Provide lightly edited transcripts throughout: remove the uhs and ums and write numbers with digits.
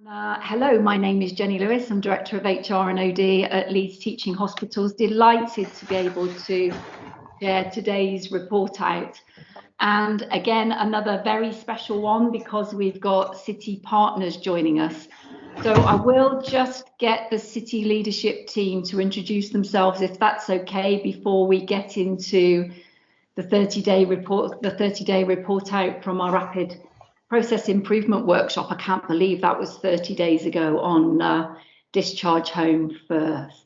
Hello, my name is Jenny Lewis. I'm Director of HR and OD at Leeds Teaching Hospitals. Delighted to be able to share today's report out. And again, another very special one because we've got City partners joining us. So I will just get the City leadership team to introduce themselves, if that's okay, before we get into the 30-day report out from our rapid process improvement workshop. I can't believe that was 30 days ago on Discharge Home First.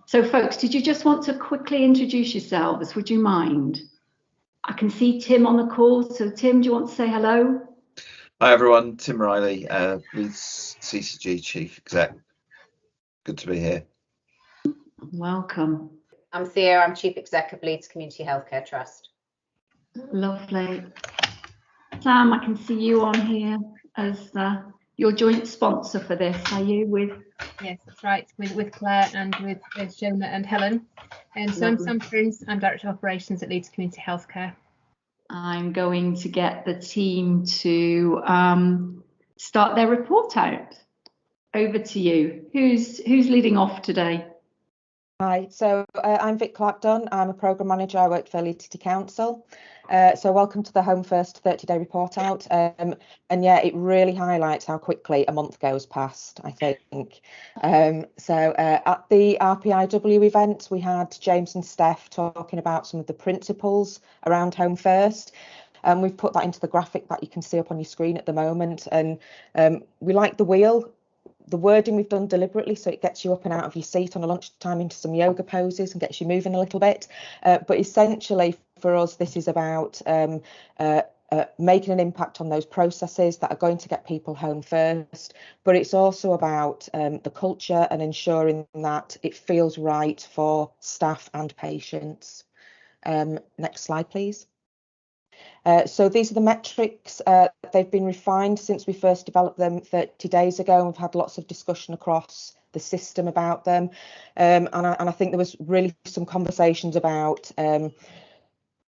So folks, did you just want to quickly introduce yourselves? Would you mind? I can see Tim on the call. So Tim, do you want to say hello? Hi everyone, Tim Riley, Leeds CCG Chief Exec. Good to be here. Welcome. I'm Thea, I'm Chief Exec of Leeds Community Healthcare Trust. Lovely. Sam, I can see you on here as your joint sponsor for this, are you? With Yes, that's right, with Claire and with Jonah and Helen. And so I'm Sam Prince, I'm Director of Operations at Leeds Community Healthcare. I'm going to get the team to start their report out. Over to you. Who's leading off today? Hi, so I'm Vic Clark-Dunn. I'm a Programme Manager. I work for Leeds City Council. So welcome to the HOMEFIRST 30-day report out. And yeah, it really highlights how quickly a month goes past, I think. So at the RPIW event, we had James and Steph talking about some of the principles around HOMEFIRST. And we've put that into the graphic that you can see up on your screen at the moment. And we like the wheel. The wording we've done deliberately so it gets you up and out of your seat on a lunchtime into some yoga poses and gets you moving a little bit. But essentially for us, this is about making an impact on those processes that are going to get people home first. But it's also about the culture and ensuring that it feels right for staff and patients. Next slide, please. So these are the metrics. They've been refined since we first developed them 30 days ago, and we've had lots of discussion across the system about them. And I think there was really some conversations about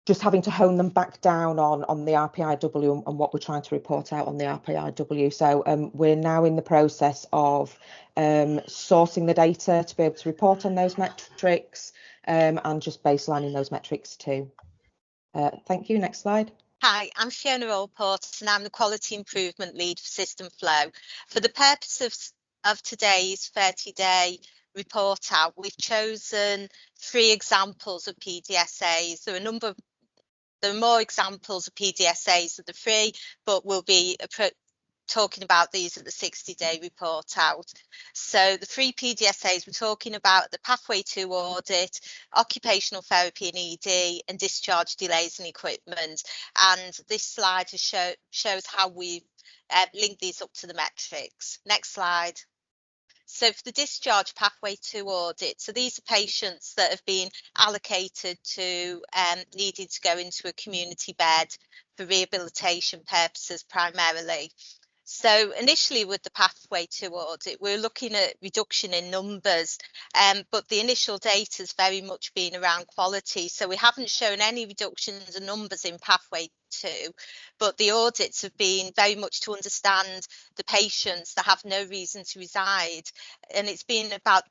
just having to hone them back down on the RPIW and what we're trying to report out on the RPIW. So we're now in the process of sourcing the data to be able to report on those metrics and just baselining those metrics too. Thank you. Next slide. Hi, I'm Fiona Allport and I'm the Quality Improvement Lead for System Flow. For the purpose of today's 30-day report out, we've chosen 3 examples of PDSAs. There are more examples of PDSAs than the 3, but we'll be talking about these at the 60-day report out. So the 3 PDSAs we're talking about: the Pathway 2 audit, occupational therapy and ED, and discharge delays and equipment. And this slide shows how we link these up to the metrics. Next slide. So for the Discharge Pathway 2 audit, so these are patients that have been allocated to needing to go into a community bed for rehabilitation purposes primarily. So initially with the Pathway 2 audit, we're looking at reduction in numbers, but the initial data has very much been around quality. So we haven't shown any reductions in numbers in Pathway 2, but the audits have been very much to understand the patients that have no reason to reside. And it's been about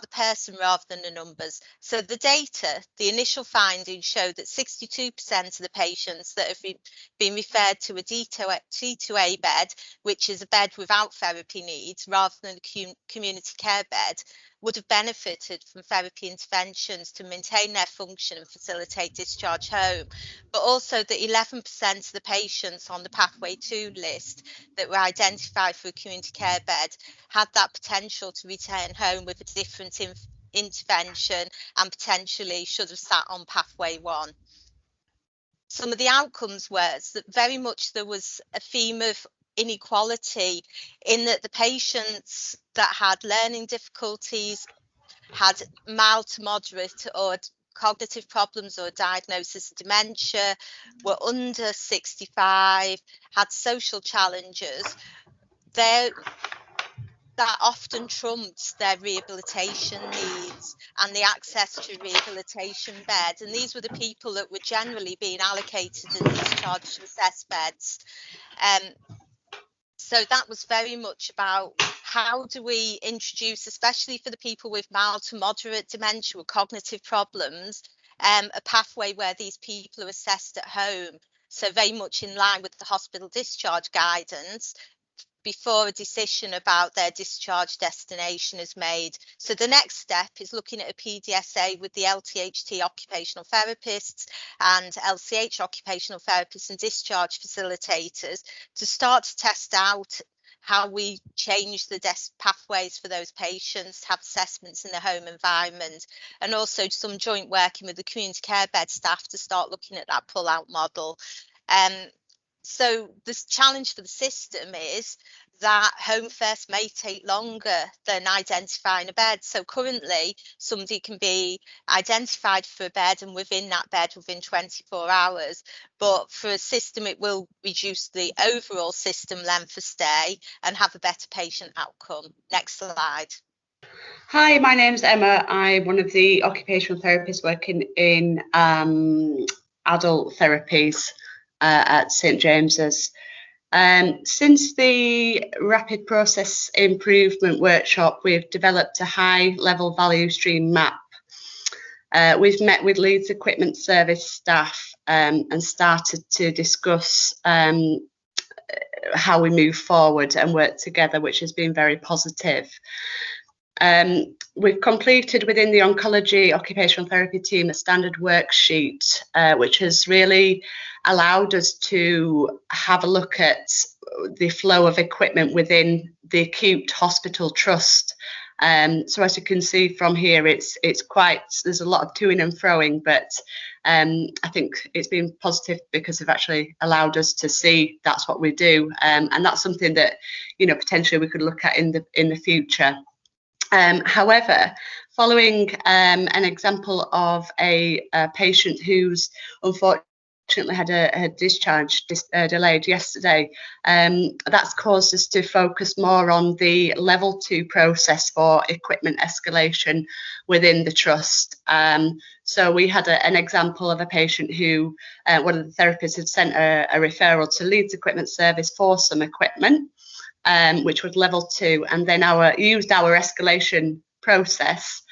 the person rather than the numbers. So the data, the initial findings show that 62% of the patients that have been referred to a D2A bed, which is a bed without therapy needs rather than a community care bed, would have benefited from therapy interventions to maintain their function and facilitate discharge home. But also that 11% of the patients on the Pathway 2 list that were identified for a community care bed had that potential to return home with a different intervention and potentially should have sat on Pathway 1. Some of the outcomes were that very much there was a theme of inequality in that the patients that had learning difficulties, had mild to moderate or cognitive problems or diagnosis of dementia, were under 65, had social challenges, that often trumps their rehabilitation needs and the access to rehabilitation bed. And these were the people that were generally being allocated in discharge to assess beds. So that was very much about how do we introduce, especially for the people with mild to moderate dementia or cognitive problems, a pathway where these people are assessed at home. So very much in line with the hospital discharge guidance before a decision about their discharge destination is made. So the next step is looking at a PDSA with the LTHT occupational therapists and LCH occupational therapists and discharge facilitators to start to test out how we change the pathways for those patients, have assessments in the home environment, and also some joint working with the community care bed staff to start looking at that pull-out model. So this challenge for the system is that HOMEFIRST may take longer than identifying a bed. So currently somebody can be identified for a bed and within that bed within 24 hours. But for a system, it will reduce the overall system length of stay and have a better patient outcome. Next slide. Hi, my name's Emma. I'm one of the occupational therapists working in adult therapies at St James's. Since the Rapid Process Improvement Workshop, we've developed a high-level value stream map. We've met with Leeds Equipment Service staff and started to discuss how we move forward and work together, which has been very positive. We've completed within the oncology occupational therapy team a standard worksheet, which has really allowed us to have a look at the flow of equipment within the acute hospital trust. So as you can see from here, it's quite, there's a lot of toing and froing, but I think it's been positive because it's actually allowed us to see that's what we do, and that's something that, you know, potentially we could look at in the future. However, following an example of a patient who's unfortunately had a discharge delayed yesterday, that's caused us to focus more on the level 2 process for equipment escalation within the trust. So we had an example of a patient who one of the therapists had sent a referral to Leeds Equipment Service for some equipment, which was level 2, and then used our escalation process,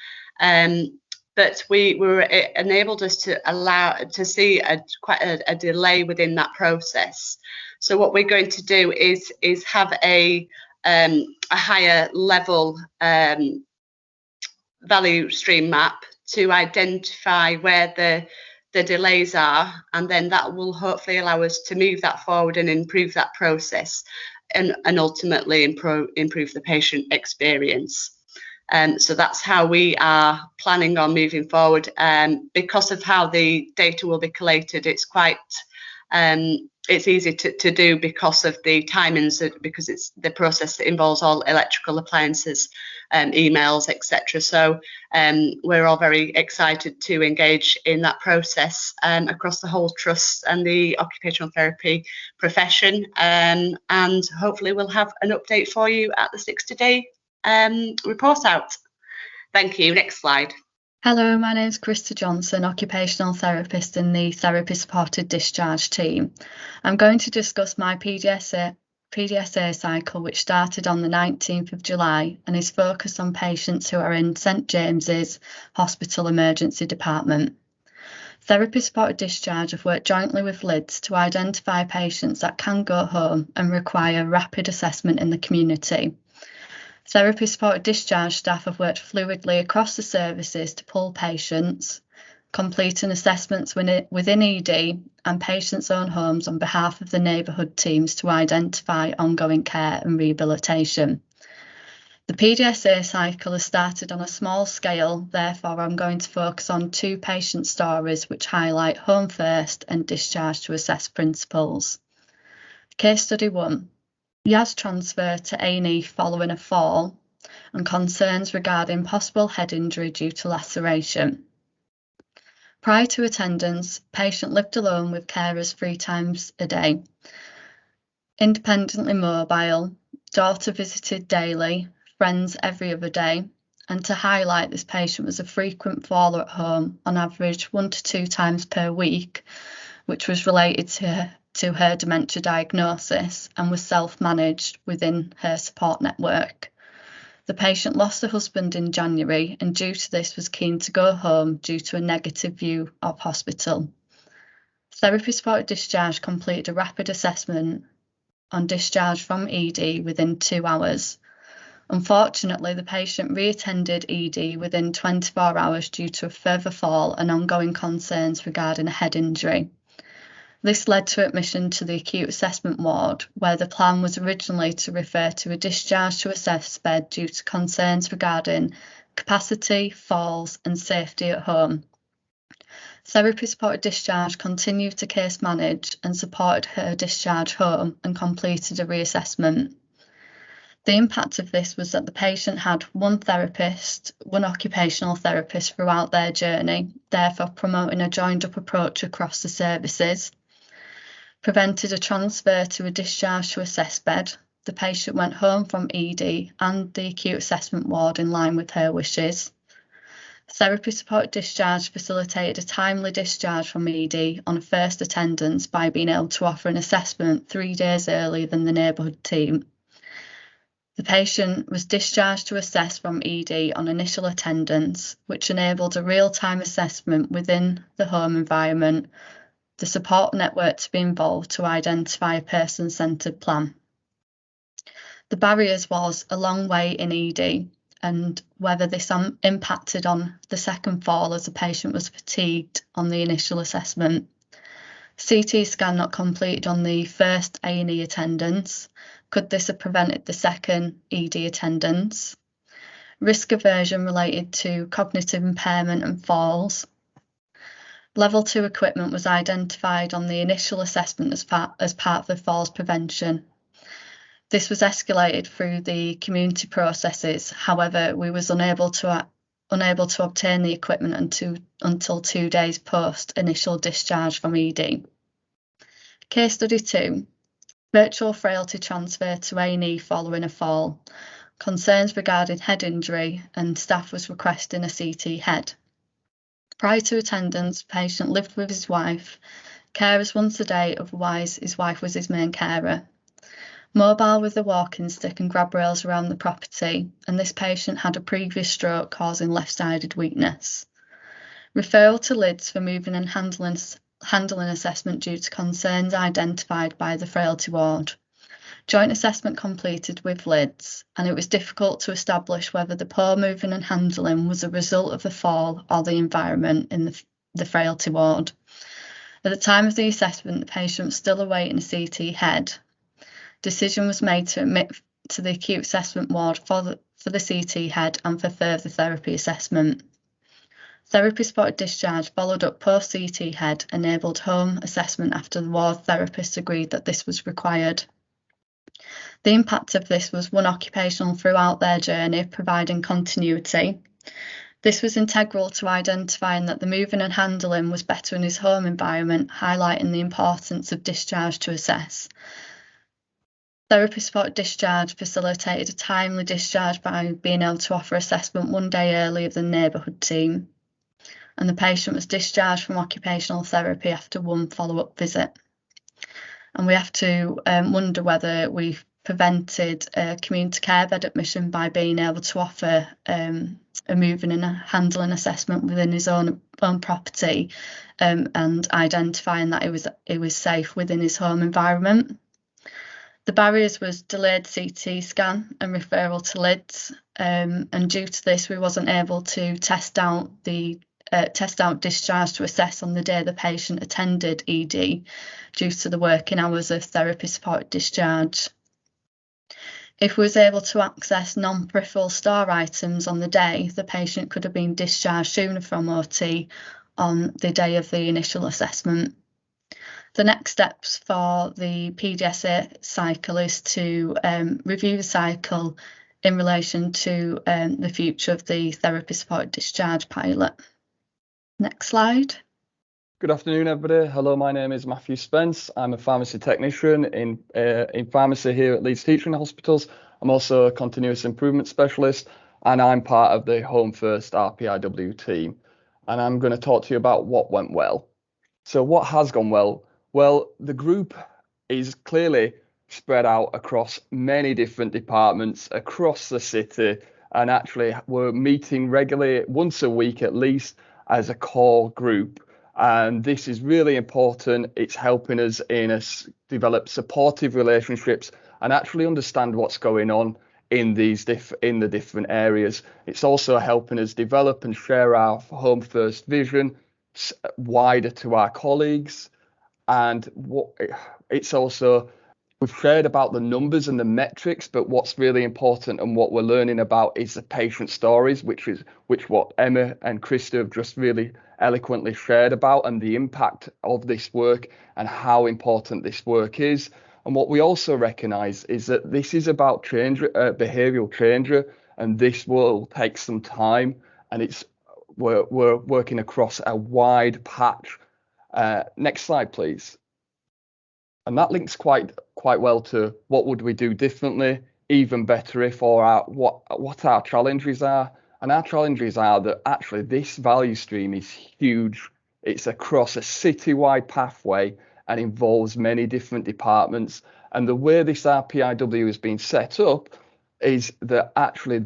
but it enabled us to see quite a delay within that process. So what we're going to do is have a higher level value stream map to identify where the delays are, and then that will hopefully allow us to move that forward and improve that process, and ultimately improve the patient experience. So that's how we are planning on moving forward. Because of how the data will be collated, it's quite it's easy to do because of the timings, because it's the process that involves all electrical appliances, emails, etc. So we're all very excited to engage in that process across the whole trust and the occupational therapy profession, and hopefully we'll have an update for you at the 60-day report out. Thank you. Next slide. Hello, my name is Krista Johnson, occupational therapist in the therapy supported discharge team. I'm going to discuss my PDSA cycle, which started on the 19th of July and is focused on patients who are in St James's Hospital Emergency Department. Therapy supported discharge have worked jointly with Leeds to identify patients that can go home and require rapid assessment in the community. Therapy supported discharge staff have worked fluidly across the services to pull patients, completing assessments within ED and patients' own homes on behalf of the neighbourhood teams to identify ongoing care and rehabilitation. The PDSA cycle has started on a small scale, therefore I'm going to focus on 2 patient stories which highlight HOMEFIRST and discharge to assess principles. Case study 1. Yaz transfer to A&E following a fall and concerns regarding possible head injury due to laceration. Prior to attendance, patient lived alone with carers 3 times a day. Independently mobile, daughter visited daily, friends every other day, and to highlight, this patient was a frequent faller at home, on average 1 to 2 times per week, which was related to to her dementia diagnosis and was self-managed within her support network. The patient lost her husband in January and due to this was keen to go home due to a negative view of hospital. Therapy supported discharge completed a rapid assessment on discharge from ED within 2 hours. Unfortunately, the patient reattended ED within 24 hours due to a further fall and ongoing concerns regarding a head injury. This led to admission to the acute assessment ward, where the plan was originally to refer to a discharge to assess bed due to concerns regarding capacity, falls and safety at home. Therapy supported discharge continued to case manage and supported her discharge home and completed a reassessment. The impact of this was that the patient had one occupational therapist throughout their journey, therefore promoting a joined up approach across the services. Prevented a transfer to a discharge to assess bed. The patient went home from ED and the acute assessment ward in line with her wishes. Therapy supported discharge facilitated a timely discharge from ED on a first attendance by being able to offer an assessment 3 days earlier than the neighbourhood team. The patient was discharged to assess from ED on initial attendance, which enabled a real-time assessment within the home environment, the support network to be involved to identify a person-centred plan. The barriers was a long wait in ED and whether this impacted on the second fall as the patient was fatigued on the initial assessment. CT scan not completed on the first A&E attendance. Could this have prevented the second ED attendance? Risk aversion related to cognitive impairment and falls. Level 2 equipment was identified on the initial assessment as part of the falls prevention. This was escalated through the community processes. However, we was unable to obtain the equipment until 2 days post initial discharge from ED. Case study 2. Virtual frailty transfer to A&E following a fall. Concerns regarding head injury and staff was requesting a CT head. Prior to attendance, the patient lived with his wife. Carers once a day, otherwise his wife was his main carer. Mobile with a walking stick and grab rails around the property, and this patient had a previous stroke causing left-sided weakness. Referral to Leeds for moving and handling assessment due to concerns identified by the frailty ward. Joint assessment completed with Leeds, and it was difficult to establish whether the poor moving and handling was a result of the fall or the environment in the frailty ward. At the time of the assessment, the patient was still awaiting a CT head. Decision was made to admit to the acute assessment ward for the CT head and for further therapy assessment. Therapy supported discharge followed up post CT head, enabled home assessment after the ward therapist agreed that this was required. The impact of this was one occupational throughout their journey, providing continuity. This was integral to identifying that the moving and handling was better in his home environment, highlighting the importance of discharge to assess. Therapy supported discharge facilitated a timely discharge by being able to offer assessment 1 day earlier than the neighbourhood team. And the patient was discharged from occupational therapy after one follow-up visit. And we have to wonder whether we've prevented a community care bed admission by being able to offer a moving and a handling assessment within his own property and identifying that it was safe within his home environment. The barriers was delayed CT scan and referral to Leeds, and due to this we wasn't able to test out discharge to assess on the day the patient attended ED due to the working hours of therapy supported discharge. If we was able to access non-peripheral store items on the day, the patient could have been discharged sooner from OT on the day of the initial assessment. The next steps for the PDSA cycle is to review the cycle in relation to the future of the therapy supported discharge pilot. Next slide. Good afternoon, everybody. Hello, my name is Matthew Spence. I'm a pharmacy technician in pharmacy here at Leeds Teaching Hospitals. I'm also a continuous improvement specialist, and I'm part of the HOMEFIRST RPIW team. And I'm going to talk to you about what went well. So what has gone well? Well, the group is clearly spread out across many different departments across the city, and actually we're meeting regularly once a week at least as a core group. And this is really important. It's helping us develop supportive relationships and actually understand what's going on in the different areas. It's also helping us develop and share our Home First vision wider to our colleagues. And it's also, we've shared about the numbers and the metrics, but what's really important and what we're learning about is the patient stories, which what Emma and Krista have just really eloquently shared about, and the impact of this work and how important this work is. And what we also recognise is that this is about change, behavioural change, and this will take some time. And we're working across a wide patch. Next slide, please. And that links quite well to what would we do differently, even better if, or what our challenges are. And our challenges are that actually this value stream is huge. It's across a citywide pathway and involves many different departments. And the way this RPIW has been set up is that actually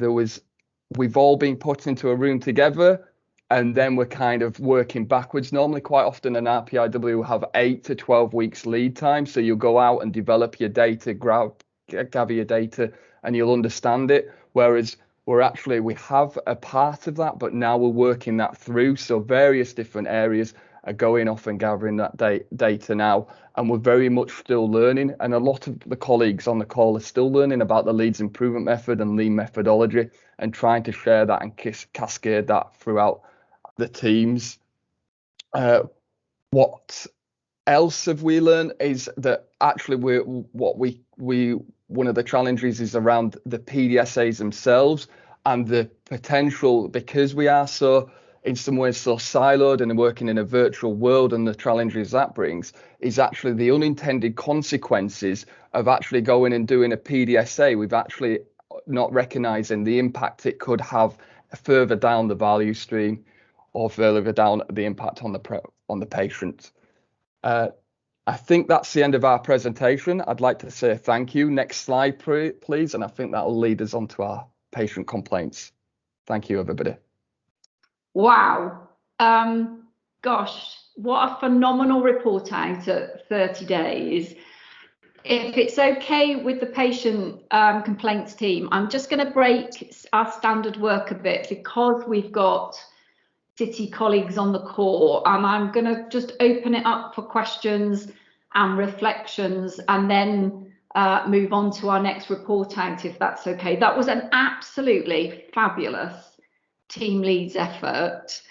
we've all been put into a room together, and then we're kind of working backwards. Normally, quite often, an RPIW will have 8 to 12 weeks lead time. So you'll go out and develop your data, gather your data, and you'll understand it. Whereas we have a part of that, but now we're working that through. So various different areas are going off and gathering that data now. And we're very much still learning. And a lot of the colleagues on the call are still learning about the Leeds improvement method and lean methodology, and trying to share that and cascade that throughout the teams. What else have we learned is that actually one of the challenges is around the PDSAs themselves and the potential, because we are so in some ways so siloed and working in a virtual world, and the challenges that brings is actually the unintended consequences of actually going and doing a PDSA. We've actually not recognizing the impact it could have further down the value stream, or further down the impact on the patient. I think that's the end of our presentation. I'd like to say thank you. Next slide, please. And I think that'll lead us on to our patient complaints. Thank you, everybody. Wow. Gosh, what a phenomenal report out at 30 days. If it's okay with the patient complaints team, I'm just going to break our standard work a bit, because we've got city colleagues on the call, and I'm going to just open it up for questions and reflections, and then move on to our next report out, if that's okay. That was an absolutely fabulous Team Leeds effort.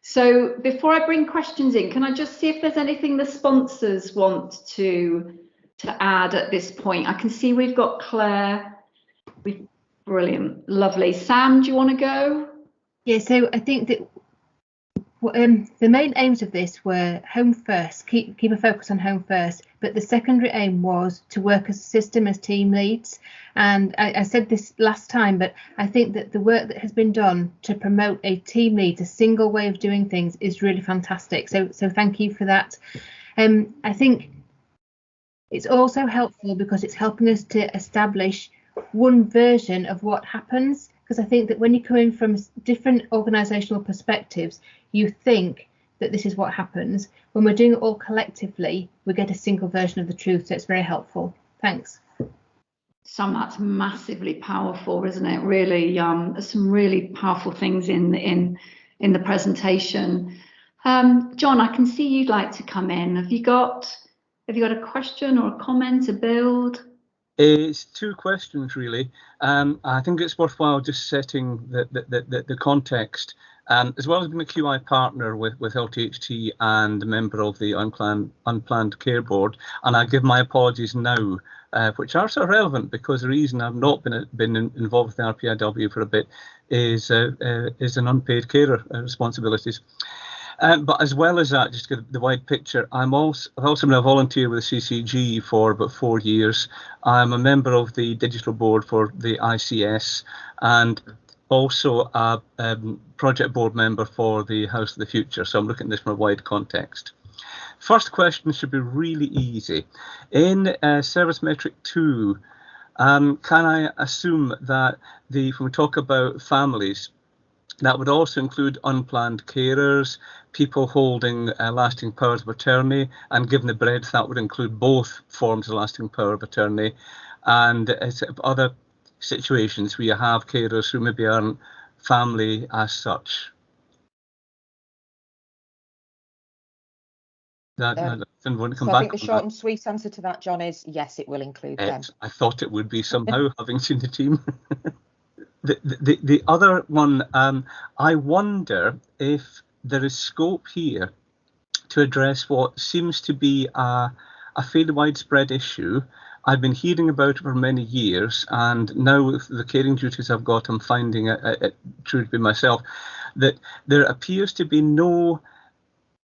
So before I bring questions in, can I just see if there's anything the sponsors want to add at this point? I can see we've got Claire. Brilliant, lovely. Sam, do you want to go? Yeah, so I think that the main aims of this were Home First, keep a focus on Home First, but the secondary aim was to work as a system as team leads. And I said this last time, but I think that the work that has been done to promote a team lead, a single way of doing things, is really fantastic. So thank you for that. I think it's also helpful because it's helping us to establish one version of what happens. Because I think that when you're coming from different organisational perspectives, you think that this is what happens. When we're doing it all collectively, we get a single version of the truth. So it's very helpful. Thanks. Sam, that's massively powerful, isn't it? Really, there's some really powerful things in the presentation. John, I can see you'd like to come in. Have you got a question or a comment to build? It's two questions, really. I think it's worthwhile just setting the context. As well as being a QI partner with LTHT and a member of the Unplanned Care Board, and I give my apologies now, which are so relevant because the reason I've not been involved with the RPIW for a bit is an unpaid carer responsibilities. But as well as that, just to get the wide picture, I've also been a volunteer with the CCG for about 4 years. I'm a member of the digital board for the ICS, and also a project board member for the House of the Future. So I'm looking at this from a wide context. First question should be really easy. In service metric 2, can I assume that when we talk about families, that would also include unplanned carers, people holding lasting powers of attorney, and given the breadth, that would include both forms of lasting power of attorney, and other situations where you have carers who maybe aren't family as such. I want to come So back I think the on short that. and sweet answer to that, John, is yes, it will include them. I thought it would be somehow, having seen the team. The other one, I wonder if there is scope here to address what seems to be a fairly widespread issue. I've been hearing about it for many years, and now with the caring duties I've got, I'm finding it true to be myself, that there appears to be no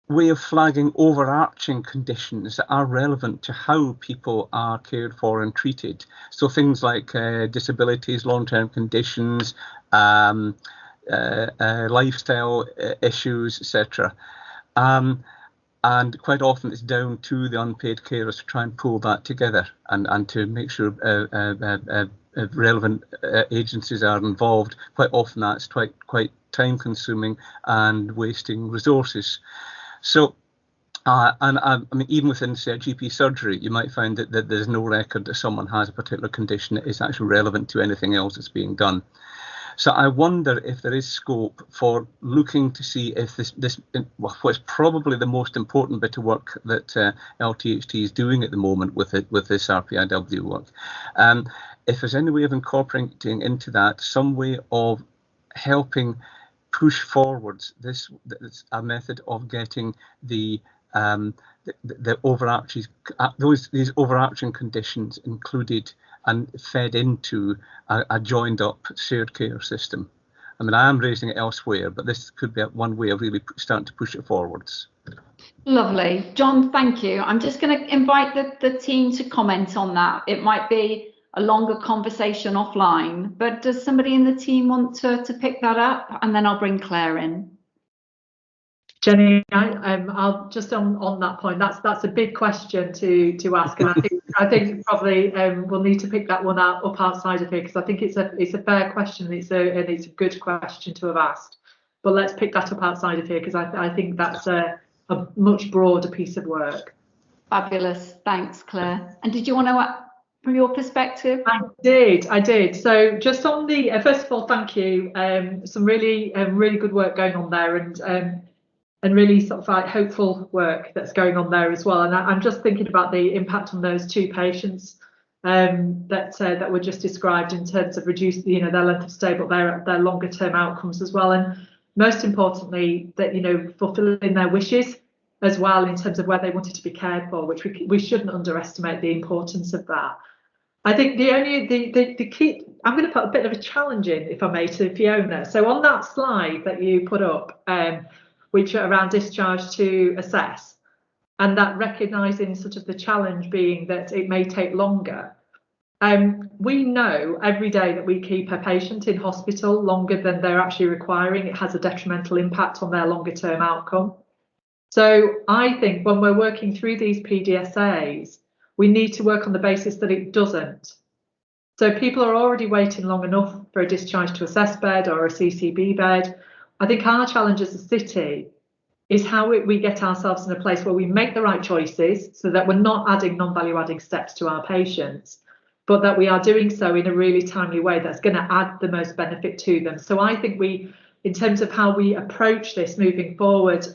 way of flagging overarching conditions that are relevant to how people are cared for and treated. So things like disabilities, long-term conditions, lifestyle issues, etc. And quite often it's down to the unpaid carers to try and pull that together and to make sure relevant agencies are involved. Quite often that's quite time consuming and wasting resources. So, I mean, even within, say, a GP surgery, you might find that there's no record that someone has a particular condition that is actually relevant to anything else that's being done. So I wonder if there is scope for looking to see if what's probably the most important bit of work that LTHT is doing at the moment with this RPIW work, if there's any way of incorporating into that some way of helping push forwards this a method of getting the overarching these overarching conditions included and fed into a joined up shared care system. I mean, I am raising it elsewhere, but this could be one way of really starting to push it forwards. Lovely. John, thank you. I'm just going to invite the team to comment on that. It might be a longer conversation offline, but does somebody in the team want to pick that up? And then I'll bring Claire in. Jenny, I'll just on that point. That's a big question to ask, and I think probably we'll need to pick that one up outside of here, because I think it's a fair question. It's a good question to have asked. But let's pick that up outside of here, because I think that's a much broader piece of work. Fabulous. Thanks, Claire. And did you want to, from your perspective? I did. So just on the first of all, thank you. Some really good work going on there, and really sort of like hopeful work that's going on there as well. And I'm just thinking about the impact on those two patients that were just described in terms of reducing, their length of stay, but their longer term outcomes as well. And most importantly, that, fulfilling their wishes as well in terms of where they wanted to be cared for, which we shouldn't underestimate the importance of that. I think the key, I'm going to put a bit of a challenge in, if I may, to Fiona. So on that slide that you put up, which are around discharge to assess, and that recognising sort of the challenge being that it may take longer. We know every day that we keep a patient in hospital longer than they're actually requiring, it has a detrimental impact on their longer term outcome. So I think when we're working through these PDSAs, we need to work on the basis that it doesn't. So people are already waiting long enough for a discharge to assess bed or a CCB bed. I think our challenge as a city is how we get ourselves in a place where we make the right choices so that we're not adding non-value adding steps to our patients, but that we are doing so in a really timely way that's going to add the most benefit to them. So I think in terms of how we approach this moving forward,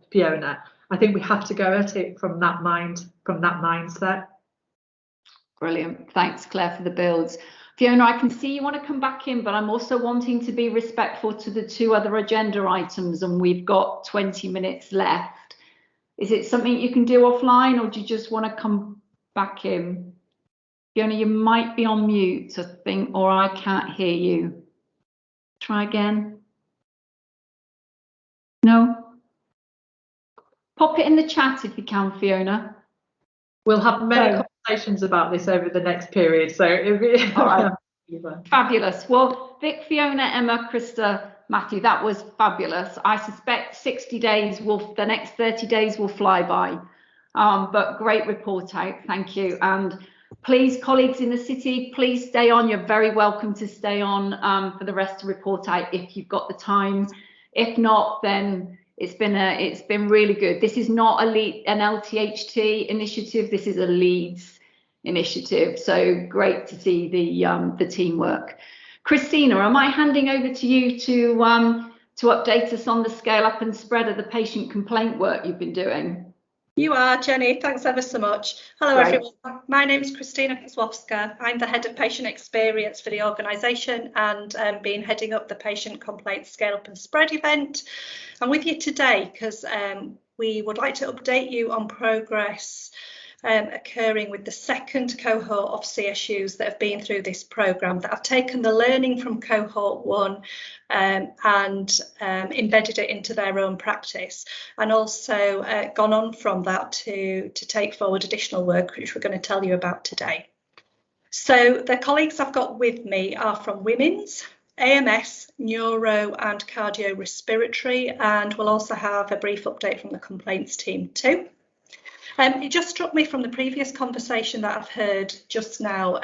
Fiona, I think we have to go at it from that mindset. Brilliant. Thanks, Claire, for the builds. Fiona, I can see you want to come back in, but I'm also wanting to be respectful to the two other agenda items, and we've got 20 minutes left. Is it something you can do offline, or do you just want to come back in? Fiona, you might be on mute, I think, or I can't hear you. Try again. No? Pop it in the chat if you can, Fiona. We'll have many conversations about this over the next period. So all right. Fabulous. Well, Vic, Fiona, Emma, Krista, Matthew, that was fabulous. I suspect 60 days the next 30 days will fly by. But great report out, thank you. And please, colleagues in the city, please stay on. You're very welcome to stay on for the rest of the report out if you've got the time. If not, then it's been really good. This is not an LTHT initiative. This is a Leeds initiative. So great to see the teamwork. Christina, am I handing over to you to update us on the scale up and spread of the patient complaint work you've been doing? You are, Jenny. Thanks ever so much. Hello, everyone. My name is Christina Kozłowska. I'm the head of patient experience for the organisation and been heading up the patient complaint scale up and spread event. I'm with you today because we would like to update you on progress occurring with the second cohort of CSUs that have been through this programme, that have taken the learning from cohort 1 and embedded it into their own practice, and also gone on from that to take forward additional work, which we're going to tell you about today. So the colleagues I've got with me are from Women's, AMS, Neuro and Cardiorespiratory, and we'll also have a brief update from the complaints team too. It just struck me from the previous conversation that I've heard just now,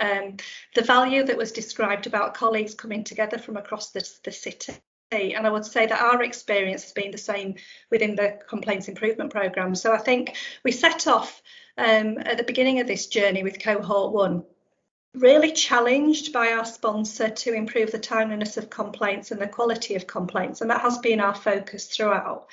the value that was described about colleagues coming together from across the city. And I would say that our experience has been the same within the complaints improvement programme. So I think we set off at the beginning of this journey with cohort 1, really challenged by our sponsor to improve the timeliness of complaints and the quality of complaints. And that has been our focus throughout.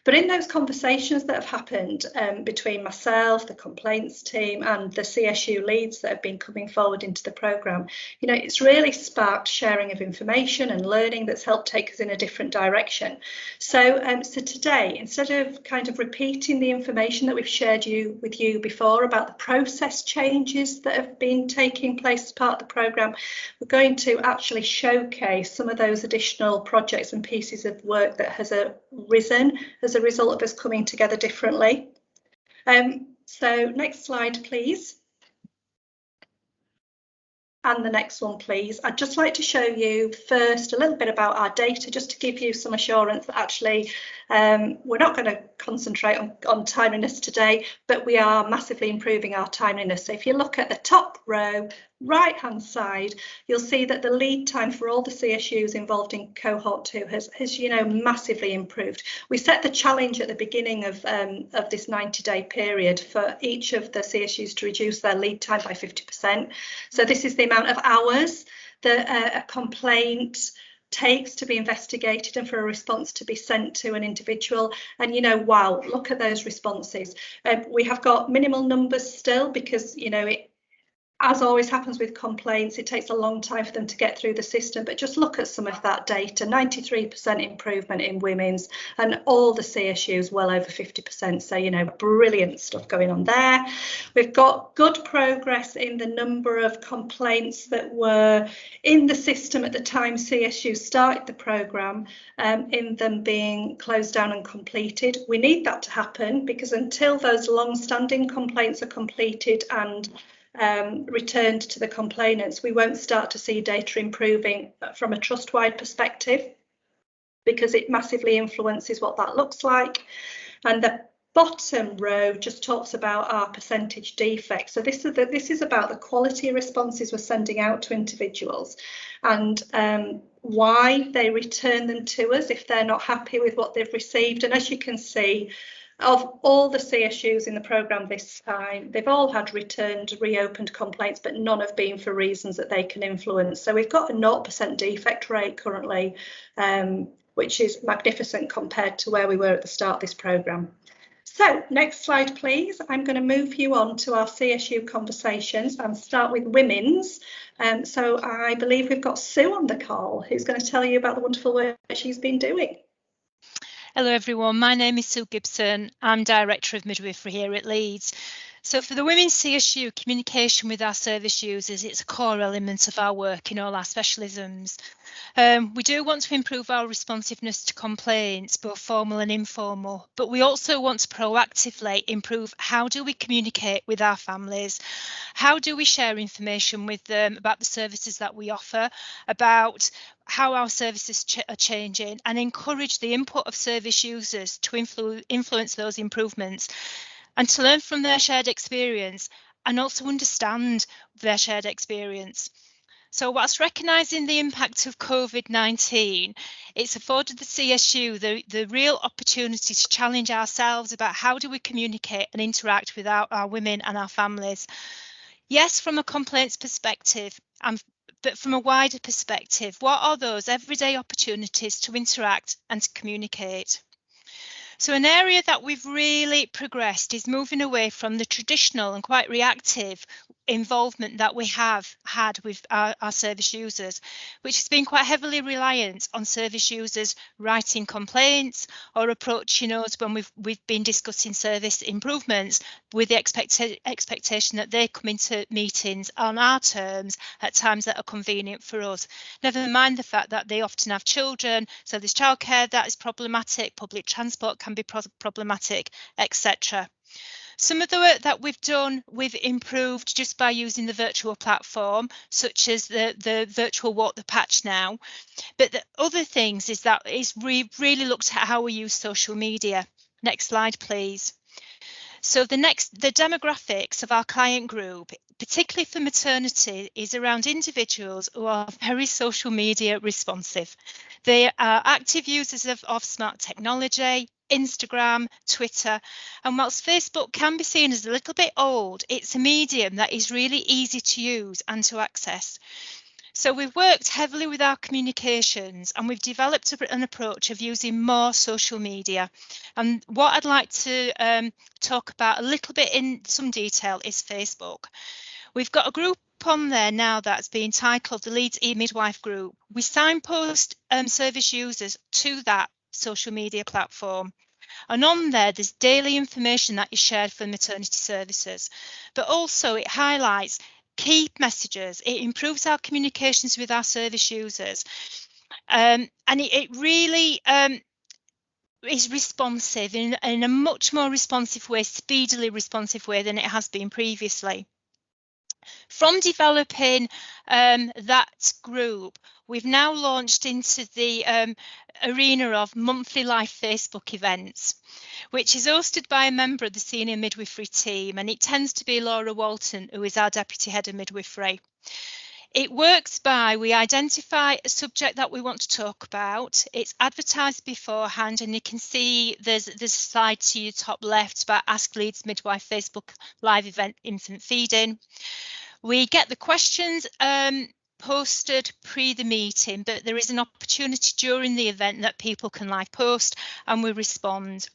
But in those conversations that have happened between myself, the complaints team and the CSU leads that have been coming forward into the programme, you know, it's really sparked sharing of information and learning that's helped take us in a different direction. So, so today, instead of kind of repeating the information that we've shared with you before about the process changes that have been taking place as part of the programme, we're going to actually showcase some of those additional projects and pieces of work that has arisen as a result of us coming together differently. So next slide, please. And the next one, please. I'd just like to show you first a little bit about our data, just to give you some assurance that actually we're not going to concentrate on timeliness today, but we are massively improving our timeliness. So if you look at the top row, right hand side, you'll see that the lead time for all the CSUs involved in cohort 2 has you know, massively improved. We set the challenge at the beginning of this 90-day period for each of the CSUs to reduce their lead time by 50%. So this is the amount of hours that a complaint takes to be investigated and for a response to be sent to an individual. And you know, wow, look at those responses. We have got minimal numbers still because, you know, as always happens with complaints, it takes a long time for them to get through the system, but just look at some of that data, 93% improvement in women's and all the CSUs well over 50%. So, you know, brilliant stuff going on there. We've got good progress in the number of complaints that were in the system at the time CSU started the programme, in them being closed down and completed. We need that to happen because until those long-standing complaints are completed and returned to the complainants, we won't start to see data improving from a trust-wide perspective, because it massively influences what that looks like. And the bottom row just talks about our percentage defects. So this is about the quality of responses we're sending out to individuals and why they return them to us if they're not happy with what they've received. And as you can see, of all the CSUs in the programme this time, they've all had returned, reopened complaints, but none have been for reasons that they can influence. So we've got a 0% defect rate currently, which is magnificent compared to where we were at the start of this programme. So next slide, please. I'm going to move you on to our CSU conversations and start with women's. So I believe we've got Sue on the call, who's going to tell you about the wonderful work she's been doing. Hello everyone, my name is Sue Gibson. I'm Director of Midwifery here at Leeds. So for the Women's CSU, communication with our service users, it's a core element of our work in all our specialisms. We do want to improve our responsiveness to complaints, both formal and informal, but we also want to proactively improve how do we communicate with our families, how do we share information with them about the services that we offer, about how our services are changing, and encourage the input of service users to influence those improvements. and to learn from their shared experience and also understand their shared experience. So whilst recognising the impact of COVID-19, it's afforded the CSU the real opportunity to challenge ourselves about how do we communicate and interact with our women and our families. Yes, from a complaints perspective, but from a wider perspective, what are those everyday opportunities to interact and to communicate? So an area that we've really progressed is moving away from the traditional and quite reactive involvement that we have had with our service users, which has been quite heavily reliant on service users writing complaints or approaching us when we've been discussing service improvements with the expectation that they come into meetings on our terms at times that are convenient for us. Never mind the fact that they often have children, so there's childcare that is problematic, public transport can be problematic, etc. Some of the work that we've done, we've improved just by using the virtual platform, such as the virtual Walk the Patch now. But the other things is that we've really looked at how we use social media. Next slide, please. So the demographics of our client group, particularly for maternity, is around individuals who are very social media responsive. They are active users of smart technology, Instagram, Twitter, and whilst Facebook can be seen as a little bit old, it's a medium that is really easy to use and to access. So we've worked heavily with our communications and we've developed an approach of using more social media. And what I'd like to talk about a little bit in some detail is Facebook. We've got a group on there now that's been titled the Leeds e-Midwife Group. We signpost service users to that social media platform. And on there's daily information that is shared for maternity services, but also it highlights key messages. It improves our communications with our service users, and it really is responsive in a much more responsive way, speedily responsive way than it has been previously. From developing that group, we've now launched into the arena of monthly live Facebook events, which is hosted by a member of the senior midwifery team, and it tends to be Laura Walton, who is our deputy head of midwifery. It works by, we identify a subject that we want to talk about, it's advertised beforehand, and you can see there's a slide to your top left about Ask Leeds Midwife Facebook live event infant feeding. We get the questions posted pre the meeting, but there is an opportunity during the event that people can live post and we respond.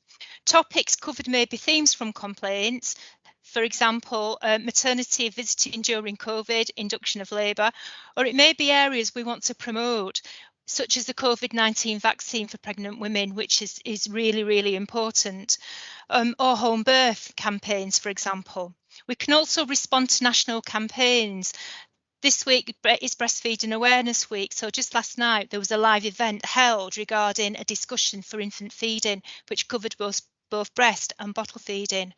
Topics covered may be themes from complaints, for example, maternity visiting during COVID, induction of labour, or it may be areas we want to promote, such as the COVID-19 vaccine for pregnant women, which is really, really important, or home birth campaigns, for example. We can also respond to national campaigns. This week is Breastfeeding Awareness Week, so just last night there was a live event held regarding a discussion for infant feeding, which covered both breast and bottle feeding.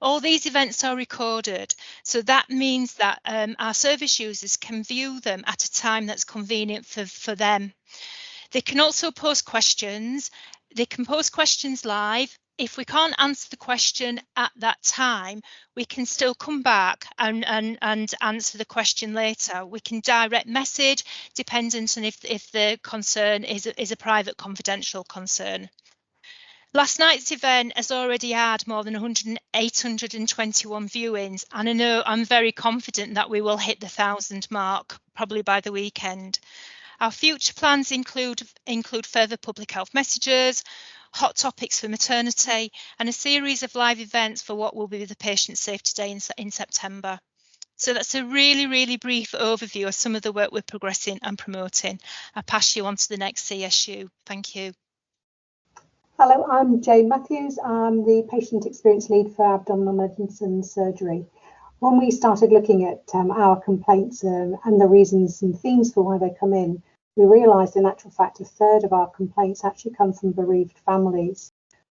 All these events are recorded, so that means that our service users can view them at a time that's convenient for them. They can also post questions. They can post questions live. If we can't answer the question at that time, we can still come back and answer the question later. We can direct message, dependent on if the concern is a private confidential concern. Last night's event has already had more than 821 viewings, and I know I'm very confident that we will hit the 1,000 mark probably by the weekend. Our future plans include further public health messages, hot topics for maternity, and a series of live events for what will be the Patient Safety Day in September. So that's a really, really brief overview of some of the work we're progressing and promoting. I'll pass you on to the next CSU. Thank you. Hello, I'm Jane Matthews. I'm the Patient Experience Lead for Abdominal Medicine Surgery. When we started looking at our complaints and the reasons and themes for why they come in, we realised in actual fact a third of our complaints actually come from bereaved families.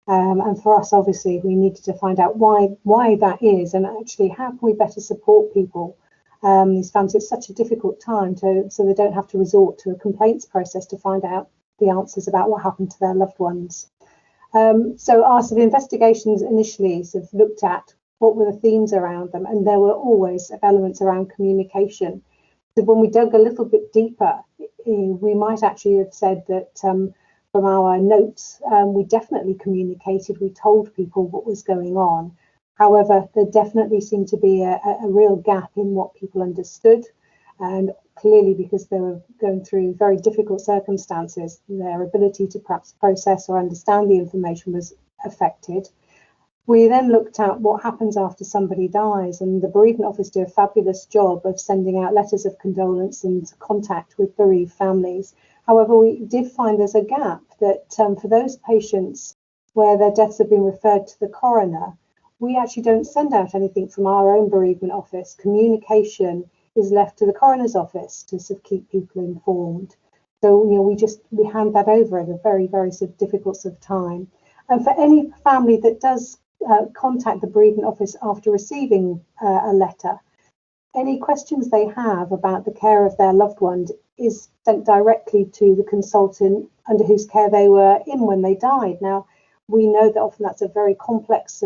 And for us, obviously, we needed to find out why that is, and actually how can we better support people. These families, it's such a difficult time so they don't have to resort to a complaints process to find out the answers about what happened to their loved ones. So our sort of investigations initially sort of looked at what were the themes around them, and there were always elements around communication. So when we dug a little bit deeper, we might actually have said that from our notes, we definitely communicated, we told people what was going on. However, there definitely seemed to be a real gap in what people understood, and clearly because they were going through very difficult circumstances, their ability to perhaps process or understand the information was affected. We then looked at what happens after somebody dies, and the bereavement office do a fabulous job of sending out letters of condolence and contact with bereaved families. However, we did find there's a gap that for those patients where their deaths have been referred to the coroner, we actually don't send out anything from our own bereavement office. Communication is left to the coroner's office to sort of keep people informed. So, you know, we hand that over at a very, very sort of difficult sort of time. And for any family that does contact the bereavement office after receiving a letter, any questions they have about the care of their loved one is sent directly to the consultant under whose care they were in when they died. Now, we know that often that's a very complex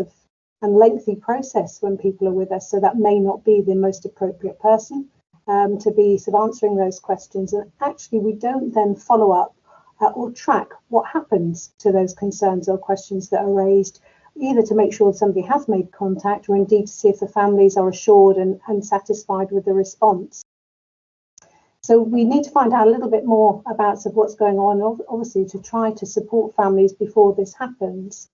and lengthy process when people are with us, so that may not be the most appropriate person to be sort of answering those questions. And actually, we don't then follow up or track what happens to those concerns or questions that are raised, either to make sure somebody has made contact or indeed to see if the families are assured and satisfied with the response. So we need to find out a little bit more about sort of what's going on, obviously, to try to support families before this happens.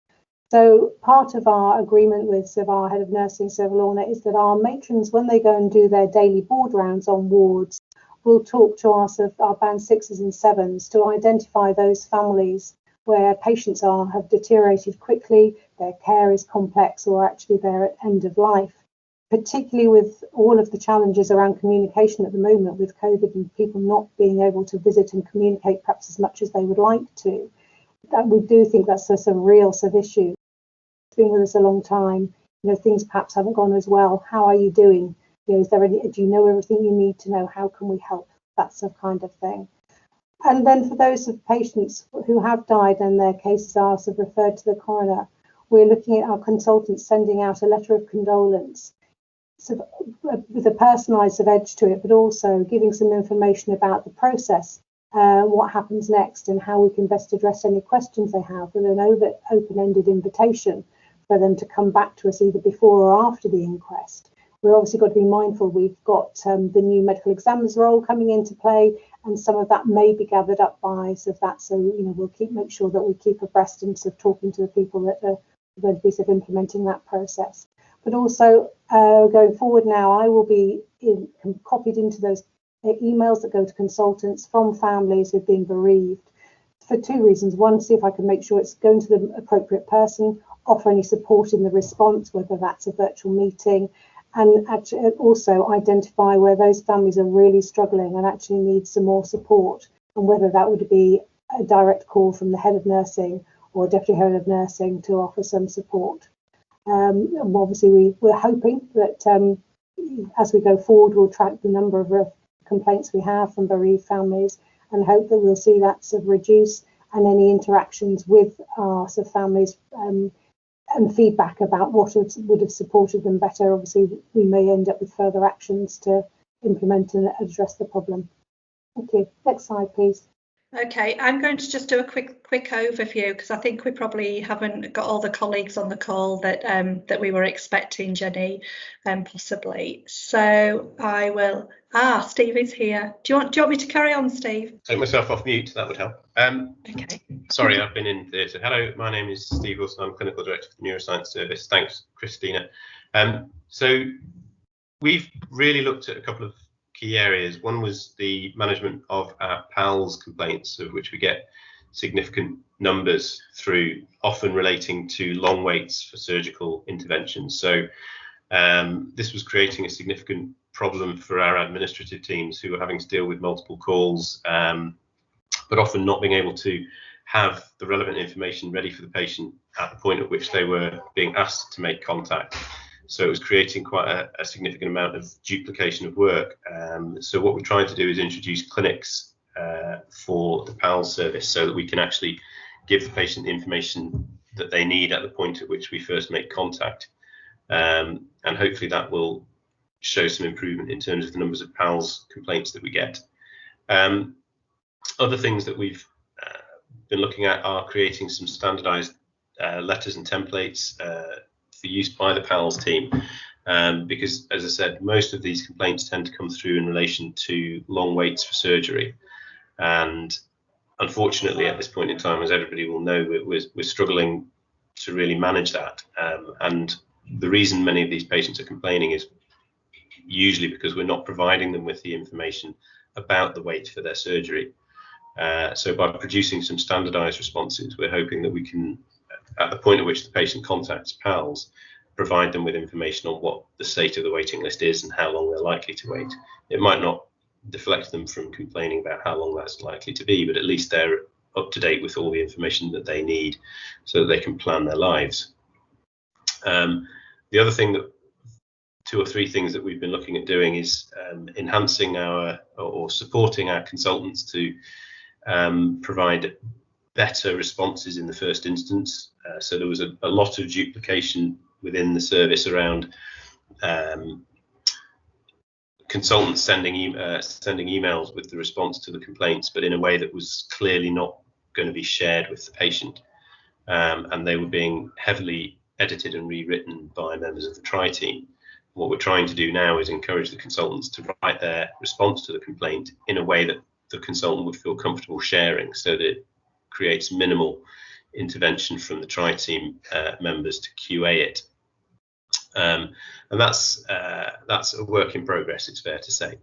So part of our agreement with sort of our head of nursing, Sir Lorna, is that our matrons, when they go and do their daily board rounds on wards, will talk to our band 6s and 7s to identify those families where patients have deteriorated quickly, their care is complex, or actually they're at end of life. Particularly with all of the challenges around communication at the moment with COVID and people not being able to visit and communicate perhaps as much as they would like to, that we do think that's a real sort of issue. It's been with us a long time. You know, things perhaps haven't gone as well. How are you doing? You know, do you know everything you need to know? How can we help? That sort of kind of thing. And then for those of patients who have died and their cases are sort of referred to the coroner, we're looking at our consultants sending out a letter of condolence, sort of with a personalised sort of edge to it, but also giving some information about the process, what happens next, and how we can best address any questions they have, with an open-ended invitation for them to come back to us either before or after the inquest. We've obviously got to be mindful we've got the new medical examiner's role coming into play, and some of that may be gathered up by sort of that. So, you know, we'll make sure that we keep abreast and sort of talking to the people that are going to be sort of implementing that process. But also going forward now, I will be copied into those emails that go to consultants from families who've been bereaved for two reasons. One, see if I can make sure it's going to the appropriate person, offer any support in the response, whether that's a virtual meeting, and actually also identify where those families are really struggling and actually need some more support, and whether that would be a direct call from the head of nursing or deputy head of nursing to offer some support. And obviously we're hoping that as we go forward, we'll track the number of complaints we have from bereaved families, and hope that we'll see that sort of reduce, and any interactions with our sort of families and feedback about what would have supported them better. Obviously, we may end up with further actions to implement and address the problem. Thank you. Next slide, please. Okay, I'm going to just do a quick overview, because I think we probably haven't got all the colleagues on the call that that we were expecting, Jenny, possibly. So I will. Steve is here. Do you want me to carry on, Steve? Take myself off mute. That would help. Okay. Sorry, I've been in theatre. Hello, my name is Steve Wilson. I'm Clinical Director for the Neuroscience Service. Thanks, Christina. So we've really looked at a couple of key areas. One was the management of our PALS complaints, of which we get significant numbers through, often relating to long waits for surgical interventions. So this was creating a significant problem for our administrative teams, who were having to deal with multiple calls, but often not being able to have the relevant information ready for the patient at the point at which they were being asked to make contact. So it was creating quite a significant amount of duplication of work. So what we're trying to do is introduce clinics for the PALS service, so that we can actually give the patient the information that they need at the point at which we first make contact. And hopefully that will show some improvement in terms of the numbers of PALS complaints that we get. Other things that we've been looking at are creating some standardized letters and templates for use by the PALS team, because, as I said, most of these complaints tend to come through in relation to long waits for surgery. And unfortunately, at this point in time, as everybody will know, we're struggling to really manage that. And the reason many of these patients are complaining is usually because we're not providing them with the information about the wait for their surgery. So by producing some standardized responses, we're hoping that we can, at the point at which the patient contacts PALS, provide them with information on what the state of the waiting list is and how long they're likely to wait. It might not deflect them from complaining about how long that's likely to be, but at least they're up to date with all the information that they need so that they can plan their lives. The other thing that, 2 or 3 things that we've been looking at doing is enhancing or supporting our consultants to provide better responses in the first instance. So there was a lot of duplication within the service around consultants sending emails with the response to the complaints, but in a way that was clearly not going to be shared with the patient. And they were being heavily edited and rewritten by members of the TRI team. What we're trying to do now is encourage the consultants to write their response to the complaint in a way that the consultant would feel comfortable sharing, so that it creates minimal intervention from the TRI team members to QA it. And that's a work in progress, it's fair to say.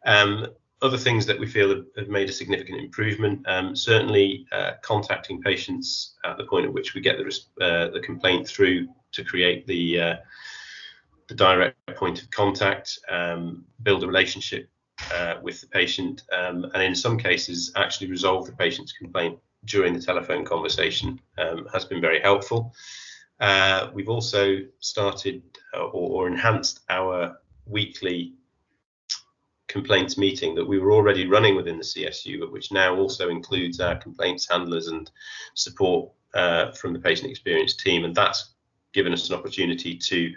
Other things that we feel have made a significant improvement, certainly contacting patients at the point at which we get the complaint through to create the direct point of contact, build a relationship with the patient, and in some cases actually resolve the patient's complaint during the telephone conversation has been very helpful. We've also started or enhanced our weekly complaints meeting that we were already running within the CSU, but which now also includes our complaints handlers and support from the patient experience team. And that's given us an opportunity to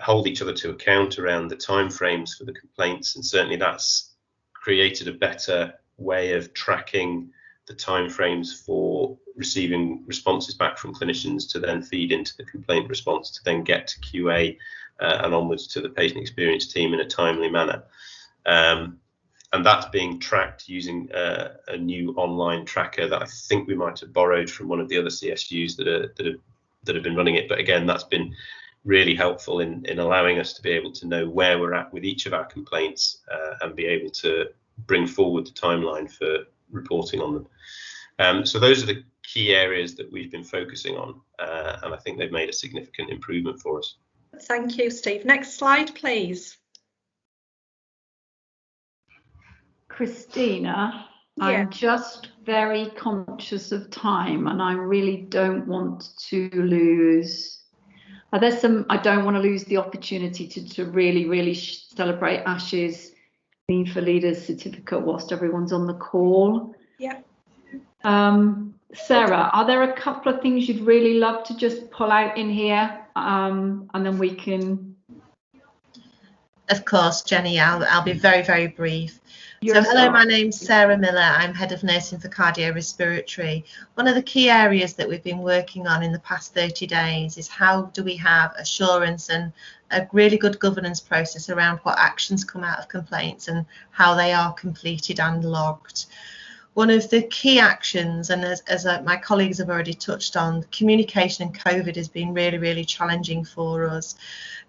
hold each other to account around the timeframes for the complaints, and certainly that's created a better way of tracking the timeframes for receiving responses back from clinicians to then feed into the complaint response to then get to QA and onwards to the patient experience team in a timely manner. And that's being tracked using a new online tracker that I think we might have borrowed from one of the other CSUs that have been running it. But again, that's been really helpful in allowing us to be able to know where we're at with each of our complaints and be able to bring forward the timeline for reporting on them. So those are the key areas that we've been focusing on, and I think they've made a significant improvement for us. Thank you, Steve. Next slide, please. Christina, Yeah. I'm just very conscious of time, and I really don't want to lose. I don't want to lose the opportunity to really celebrate Ash's Need for Leaders certificate whilst everyone's on the call. Yeah. Sarah, are there a couple of things you'd really love to just pull out in here, and then we can? Of course, Jenny, I'll be very brief. Hello, my name's Sarah Miller. I'm Head of Nursing for Cardiorespiratory. One of the key areas that we've been working on in the past 30 days is how do we have assurance and a really good governance process around what actions come out of complaints and how they are completed and logged. One of the key actions, and as my colleagues have already touched on, communication in COVID has been really challenging for us.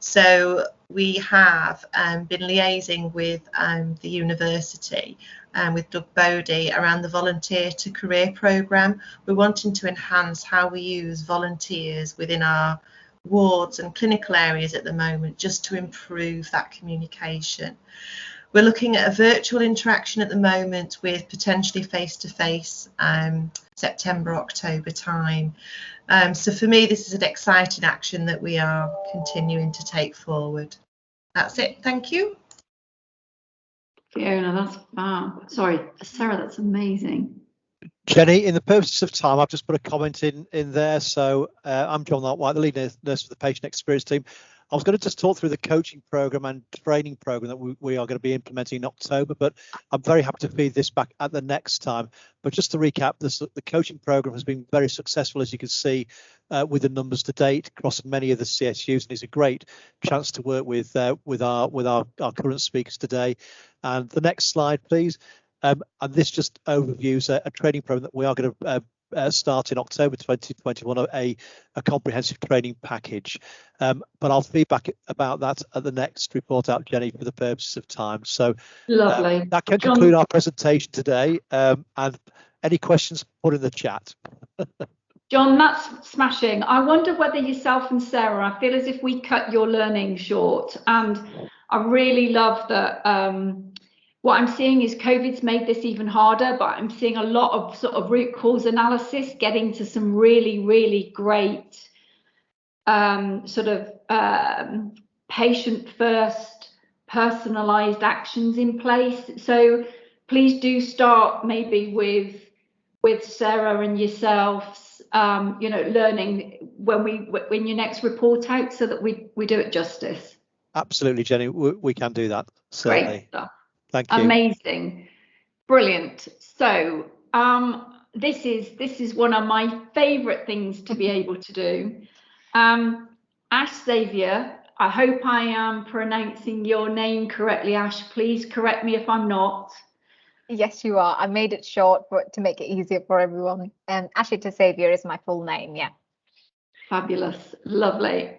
So we have been liaising with the university and with Doug Bodie around the Volunteer to Career programme. We're wanting to enhance how we use volunteers within our wards and clinical areas at the moment, just to improve that communication. We're looking at a virtual interaction at the moment with potentially face-to-face September, October time. So for me, this is an exciting action that we are continuing to take forward. That's it. Thank you. Fiona, that's sorry, Sarah, that's amazing. Jenny, in the purposes of time, I've just put a comment in there. So I'm John White, the lead nurse for the patient experience team. I was going to just talk through the coaching program and training program that we are going to be implementing in October, but I'm very happy to feed this back at the next time. But just to recap, the coaching program has been very successful, as you can see, with the numbers to date across many of the CSUs, and it's a great chance to work with our current speakers today. And the next slide, please. And this just overviews a training program that we are going to start in October 2021, a comprehensive training package. But I'll feedback about that at the next report out, Jenny, for the purposes of time. So Lovely. That can conclude our presentation today. And any questions, put in the chat. John, that's smashing. I wonder whether yourself and Sarah, I feel as if we cut your learning short. And I really love that what I'm seeing is COVID's made this even harder, but I'm seeing a lot of sort of root cause analysis, getting to some really, really great patient first personalized actions in place. So please do start maybe with Sarah and yourselves, learning when you next report out, so that we do it justice. Absolutely, Jenny, we can do that, certainly. Great stuff. Thank you. Amazing, brilliant. So this is one of my favorite things to be able to do. Ash Xavier, I hope I am pronouncing your name correctly. Ash, please correct me if I'm not. Yes, you are. I made it short to make it easier for everyone. Ashita Xavier is my full name, yeah. Fabulous, lovely.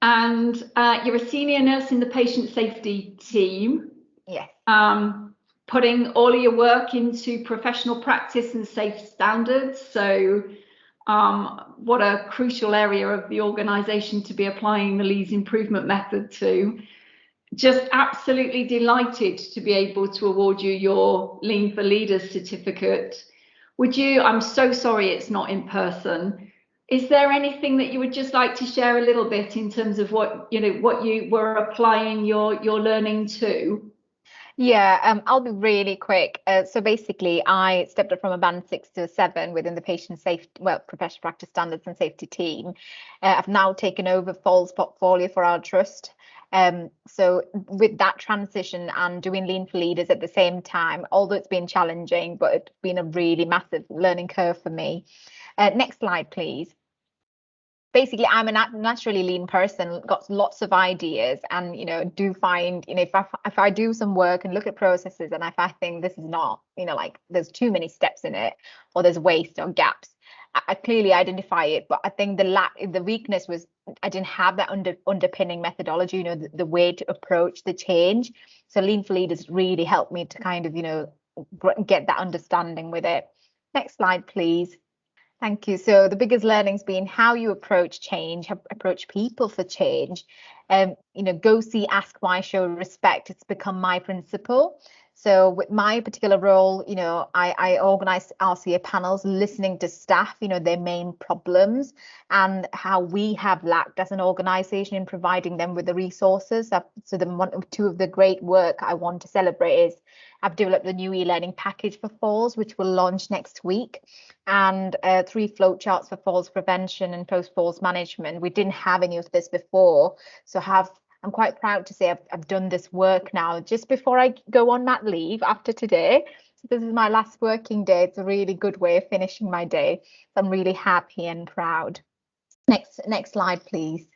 And you're a senior nurse in the patient safety team. Yes. Putting all of your work into professional practice and safe standards. So what a crucial area of the organisation to be applying the Leeds improvement method to. Just absolutely delighted to be able to award you your Lean for Leaders certificate. Would you, I'm so sorry it's not in person. Is there anything that you would just like to share a little bit in terms of what you were applying your learning to? Yeah, I'll be really quick. So basically, I stepped up from a band 6 to a 7 within the patient safety, professional practice standards and safety team. I've now taken over Falls portfolio for our trust. So with that transition and doing Lean for Leaders at the same time, although it's been challenging, but it's been a really massive learning curve for me. Next slide, please. Basically, I'm a naturally lean person, got lots of ideas, and do find if I do some work and look at processes, and if I think this is not like there's too many steps in it, or there's waste or gaps, I clearly identify it. But I think the weakness was I didn't have that underpinning methodology, the way to approach the change. So Lean for Leaders really helped me to kind of get that understanding with it. Next slide, please. Thank you. So the biggest learning's been how you approach change, approach people for change. Go see, ask why, show respect. It's become my principle. So with my particular role, I organise RCA panels, listening to staff, their main problems and how we have lacked as an organisation in providing them with the resources. So two of the great work I want to celebrate is I've developed a new e-learning package for falls, which will launch next week, and 3 flowcharts for falls prevention and post-falls management. We didn't have any of this before, so I'm quite proud to say I've done this work now just before I go on mat leave after today. So this is my last working day. It's a really good way of finishing my day. So I'm really happy and proud. Next slide, please.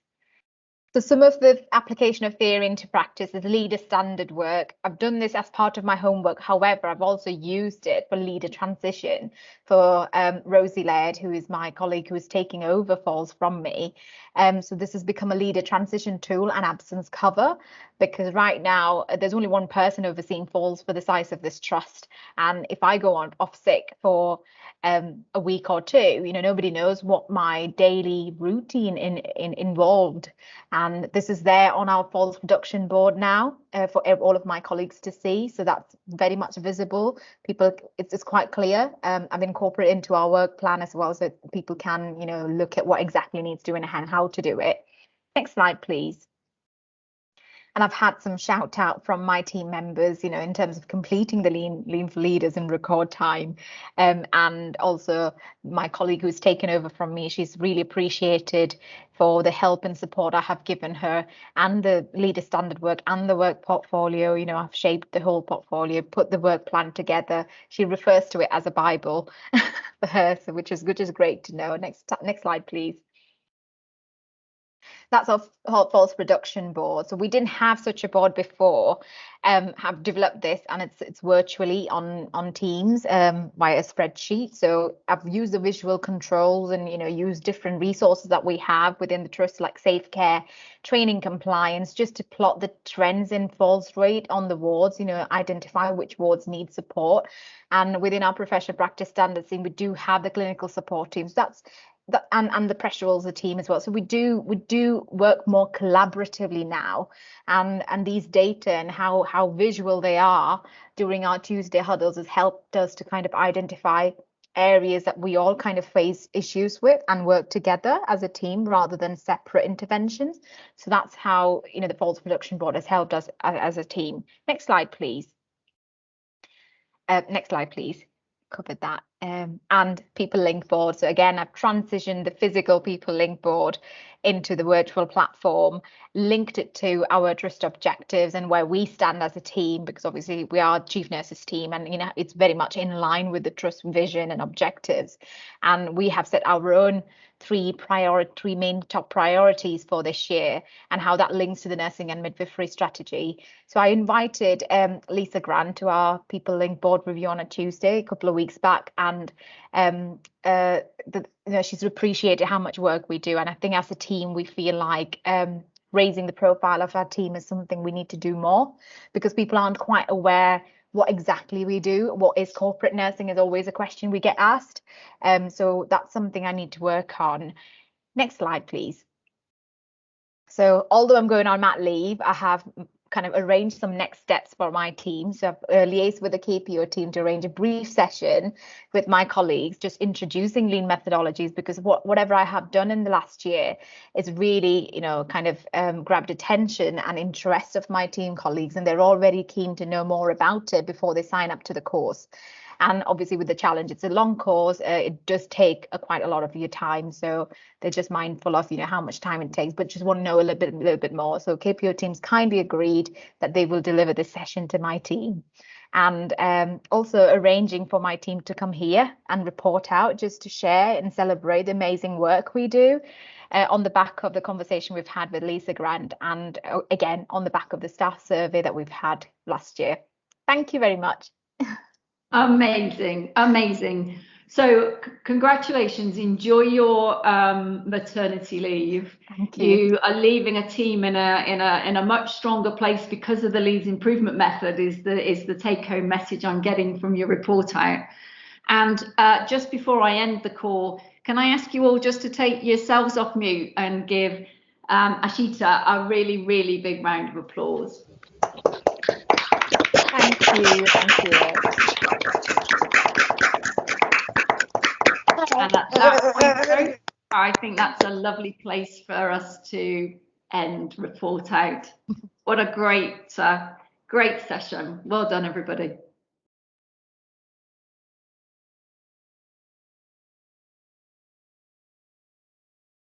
So some of the application of theory into practice is leader standard work. I've done this as part of my homework. However, I've also used it for leader transition for Rosie Laird, who is my colleague who is taking over falls from me. So this has become a leader transition tool and absence cover, because right now there's only one person overseeing falls for the size of this trust. And if I go off sick for a week or two, nobody knows what my daily routine involved. And this is there on our falls production board now for all of my colleagues to see. So that's very much visible. It's quite clear. I've incorporated into our work plan as well, so people can, look at what exactly needs doing and how to do it. Next slide, please. And I've had some shout out from my team members, you know, in terms of completing the Lean for Leaders in record time. And also my colleague who's taken over from me, she's really appreciated for the help and support I have given her, and the leader standard work and the work portfolio. You know, I've shaped the whole portfolio, put the work plan together. She refers to it as a Bible for her, so which is great to know. Next slide, please. That's our false production board. So we didn't have such a board before. Have developed this, and it's virtually on Teams via a spreadsheet. So I've used the visual controls and, you know, used different resources that we have within the trust, like safe care, training compliance, just to plot the trends in falls rate on the wards, you know, identify which wards need support. And within our professional practice standards team, we do have the clinical support teams. And the pressure ulcer team as well. So we do work more collaboratively now, and these data and how visual they are during our Tuesday huddles has helped us to kind of identify areas that we all kind of face issues with and work together as a team rather than separate interventions. So that's how, you know, the falls production board has helped us as a team. Next slide, please. Next slide, please. Covered that. And people link board. So again, I've transitioned the physical people link board into the virtual platform, linked it to our trust objectives and where we stand as a team, because obviously we are chief nurses team, and, you know, it's very much in line with the trust vision and objectives. And we have set our own three main top priorities for this year, and how that links to the nursing and midwifery strategy. So I invited Lisa Grant to our people link board review on a Tuesday a couple of weeks back, and you know, she's appreciated how much work we do. And I think as a team, we feel like raising the profile of our team is something we need to do more, because people aren't quite aware what exactly we do. What is corporate nursing is always a question we get asked. So that's something I need to work on. Next slide, please. So although I'm going on mat leave, I have kind of arranged some next steps for my team. So I've liaised with the KPO team to arrange a brief session with my colleagues, just introducing lean methodologies, because whatever I have done in the last year is really, you know, kind of grabbed attention and interest of my team colleagues, and they're already keen to know more about it before they sign up to the course. And obviously with the challenge, it's a long course, it does take quite a lot of your time. So they're just mindful of, you know, how much time it takes, but just want to know a little bit more. So KPO teams kindly agreed that they will deliver this session to my team. And also arranging for my team to come here and report out, just to share and celebrate the amazing work we do on the back of the conversation we've had with Lisa Grant, and again, on the back of the staff survey that we've had last year. Thank you very much. Amazing, amazing. So congratulations, enjoy your maternity leave. Thank you. You are leaving a team in a much stronger place because of the Leeds improvement method, is the take-home message I'm getting from your report out. And just before I end the call, can I ask you all just to take yourselves off mute and give Ashita a really, really big round of applause. Thank you, thank you. And at that point, I think that's a lovely place for us to end report out. What a great session. Well done, everybody.